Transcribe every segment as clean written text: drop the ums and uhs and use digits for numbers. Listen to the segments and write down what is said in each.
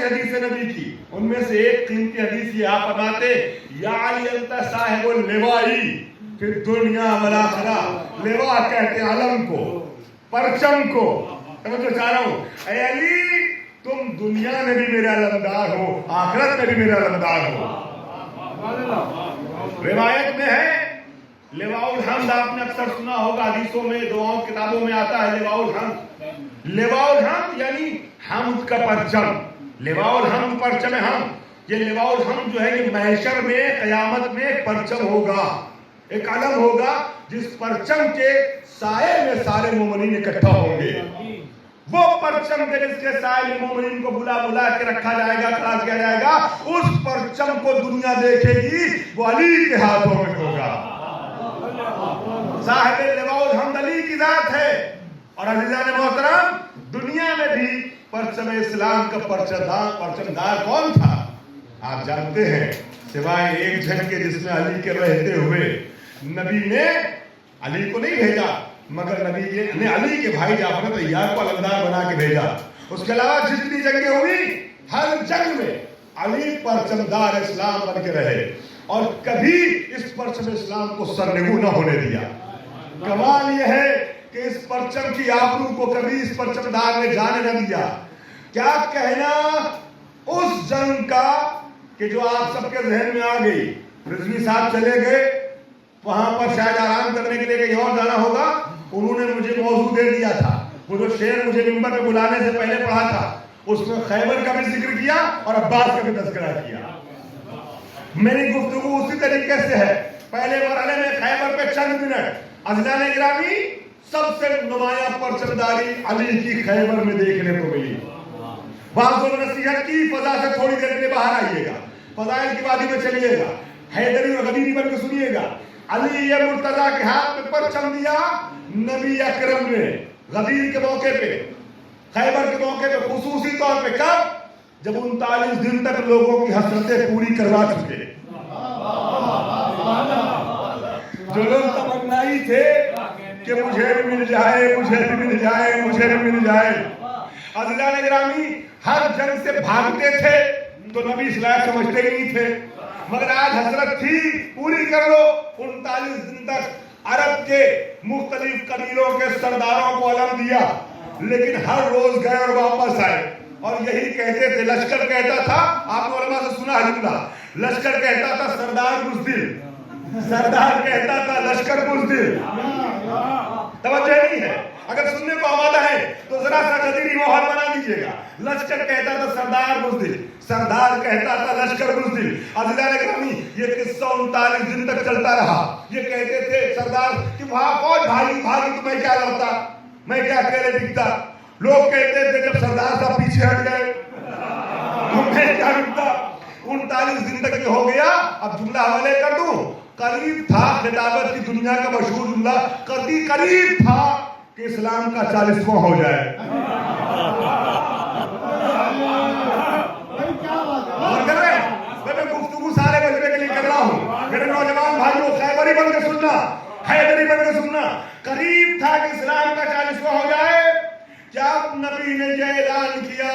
سی حدیث نبی کی، ان میں سے ایک قیمتی حدیث یہ آپ فرماتے یا علی انت صاحب اللوائی فی الدنیا والآخرہ. لوا کہتے ہیں علم کو، پرچم کو. توجہ چاہ رہا ہوں، اے علی تم دنیا میں بھی میرا علمدار ہو، آخرت میں بھی میرا علمدار ہو. روایت میں ہے لواء الحمد، آپ نے اکثر سنا ہوگا، حدیثوں میں، دعاؤں، کتابوں میں آتا ہے لواء الحمد. لواء الحمد یعنی حمد کا پرچم. لواء الحمد پرچم حمد. یہ لواء الحمد جو ہے یہ محشر میں، قیامت میں ایک پرچم ہوگا، ایک علم ہوگا جس پرچم کے سائے میں سارے مومنین اکٹھا ہوں گے. وہ پرچم کے جس کے سائے میں مومنین کو بلا بلا کے رکھا جائے گا، کھڑا کیا جائے گا، اس پرچم کو دنیا دیکھے گی، وہ علی کے ہاتھوں میں ہوگا. صاحب لواء الحمد علی کی ذات ہے. اور عزیزان محترم، دنیا میں بھی پرچم اسلام کا پرچمدار کون تھا آپ جانتے ہیں، سوائے ایک جھنڈ کے جس میں علی کے رہتے ہوئے نبی نے علی کو نہیں بھیجا، مگر نبی نے علی کے بھائی جعفر طیار کو علمدار بنا کے بھیجا. اس کے علاوہ جتنی جنگیں ہوئی، ہر جنگ میں علی پرچمدار اسلام بن کے رہے اور کبھی اس پرچم اسلام کو سرنگوں نہ ہونے دیا. کمال یہ ہے کہ اس پرچم کی آبرو کو کبھی اس پرچمدار نے جانے نہ دیا. کیا کہنا اس جنگ کا کہ جو آپ سب کے ذہن میں آ گئی. رضوی صاحب چلے گئے، وہاں پر شاید آرام کرنے کے لیے کہیں اور جانا ہوگا. انہوں نے مجھے موضوع دے دیا تھا، وہ جو شعر مجھے ممبر پہ بلانے سے پہلے پڑھا تھا، اس میں خیبر کا بھی ذکر کیا اور عباس کا بھی تذکرہ کیا. میری گفتگو اسی طریقے سے ہے. پہلے مرحلے میں خیبر پہ چند منٹ. عزیزان گرامی، سب سے نمایاں پرچمداری علی کی خیبر میں دیکھنے کو ملی. بعض و نصیحت کی فضا سے تھوڑی دیر کے باہر آئیے گا، فضائل کی وادی میں چلیے گا، حیدری اور غدیری بن کے سنیے گا. علی یہ مرتضیٰ کے ہاتھ میں پرچم دیا نبی اکرم نے غدیر کے موقع پہ، خیبر کے موقع پہ، خصوصی طور پہ. کب؟ جب 39 دن تک لوگوں کی حسرتیں پوری کروا چکے. جو لوگ تمنائی تھے کہ مجھے بھی مل جائے، مجھے بھی مل جائے، مجھے بھی مل جائے. عزیزان گرامی، ہر جنگ سے بھاگتے تھے تو نبی اسلام سمجھتے ہی نہیں تھے، مگر آج حسرت تھی، پوری کر لو. 39 دن تک عرب کے مختلف قبیلوں کے سرداروں کو علم دیا، لیکن ہر روز گئے اور واپس آئے اور یہی کہتے تھے. لشکر کہتا تھا، آپ نے علماء سے سنا ہے جملہ، لشکر کہتا تھا سردار بزدل، سردار کہتا تھا لشکر بزدل. توجہ نہیں ہے، اگر سننے کو آمادہ ہے تو ذرا سا غدیری ماحول بنا دیجیے گا. لشکر کہتا تھا سردار بزدل، سردار کہتا تھا لشکر بزدل. عزیزان گرامی، یہ قصہ 39 دن تک چلتا رہا. یہ کہتے تھے سردار کہ وہاں فوج بھاگی بھاگی تو میں کیا لڑتا، میں کیا اکیلے دکھتا. لوگ کہتے تھے جب سردار صاحب پیچھے ہٹ گئے تو میں کیا لڑتا. 39 دن تک یہ ہو گیا. اب جملہ حوالے کر دوں. قریب تھا خطابت کی دنیا کا مشہور جملہ، قریب تھا کہ اسلام کا 40واں ہو جائے. میں گفتگو سارے بجنے کے لیے کر رہا ہوں. میرے نوجوان بھائیوں، خیبری بن کے سننا، حیدری بن کے سننا. قریب تھا کہ اسلام کا 40واں ہو جائے. کیا نبی نے یہ اعلان کیا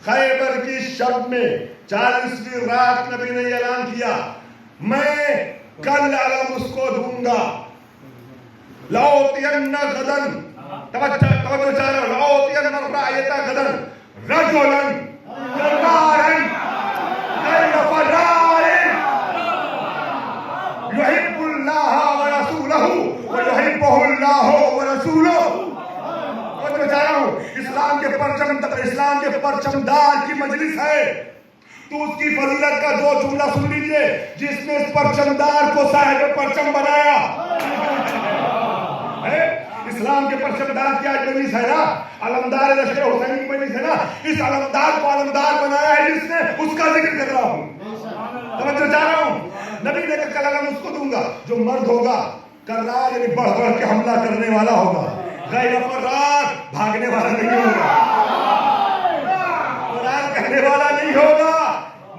خیبر کی شب میں، 40ویں رات نبی نے یہ اعلان کیا، میں کل علم اس کو دوں گا. لَأُعْطِيَنَّ غَدًا، توجہ چاہ رہا ہوں، لَأُعْطِيَنَّ الرَّايَةَ غَدًا رَجُلًا جَبَّارًا غَيْرَ فَرَّارٍ يُحِبُّ اللَّهَ وَرَسُولَهُ وَيُحِبُّهُ اللَّهُ وَرَسُولُهُ. توجہ چاہ رہا ہوں، اسلام کے پرچمدار کی مجلس ہے تو اس کی فضیلت کا دو جملہ سن لیجئے جس نے اس پرچمدار کو صاحب پرچم بنایا. اسلام کے پرچمدار کی آج مجلس ہے نا، علمدار لشکر حسین کی مجلس ہے نا، اس علمدار کو علمدار بنایا ہے جس نے، اس کا ذکر کر رہا ہوں. توجہ چاہ رہا ہوں. نبی نے کہا کل علم اس کو دوں گا جو مرد ہوگا، کرار یعنی بڑھ بڑھ کے حملہ کرنے والا ہوگا، غیر فرار بھاگنے والا نہیں ہوگا، فرار کرنے والا نہیں ہوگا،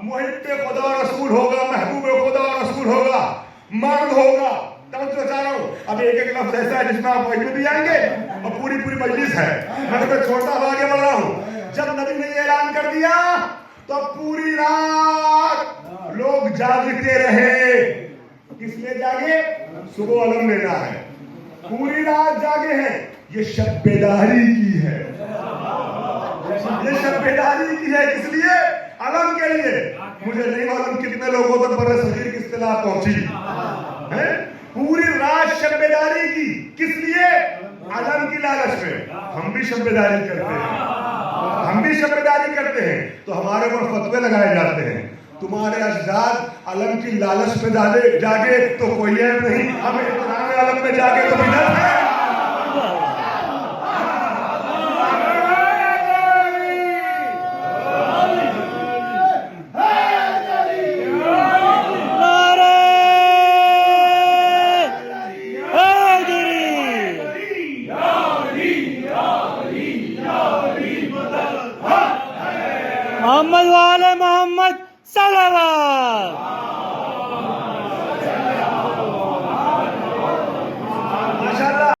محب خدا و رسول ہوگا، محبوب خدا و رسول ہوگا، مرد ہوگا. توجہ چاہ رہا ہوں. اب ایک ایک لفظ ایسا ہے جس میں آپ وجہ بھی آئیں گے اور پوری مجلس ہے. میں تو چھوٹا ہوا آگے بڑھ رہا ہوں. جب نبی نے یہ اعلان کر دیا تو پوری رات لوگ جاگتے رہے. کس لیے جاگے؟ صبح علم لینا ہے. پوری رات جاگے ہیں. یہ شب بیداری کی ہے. یہ شب بیداری کی ہے. کس لیے؟ علم کے لیے. مجھے نہیں معلوم کتنے لوگوں تک بر صغیر کی اصطلاح پہنچی. پوری رات شب بیداری کی. کس لیے؟ علم کی لالچ میں. ہم بھی شب بیداری کرتے ہیں. ہم بھی شب بیداری کرتے ہیں تو ہمارے اوپر فتوے لگائے جاتے ہیں. تمہارے اجداد علم کی لالچ میں جاگے تو کوئی عیب نہیں. ہم احترام علم میں جاگے تو بدعت ہے. محمد والے محمد صلی اللہ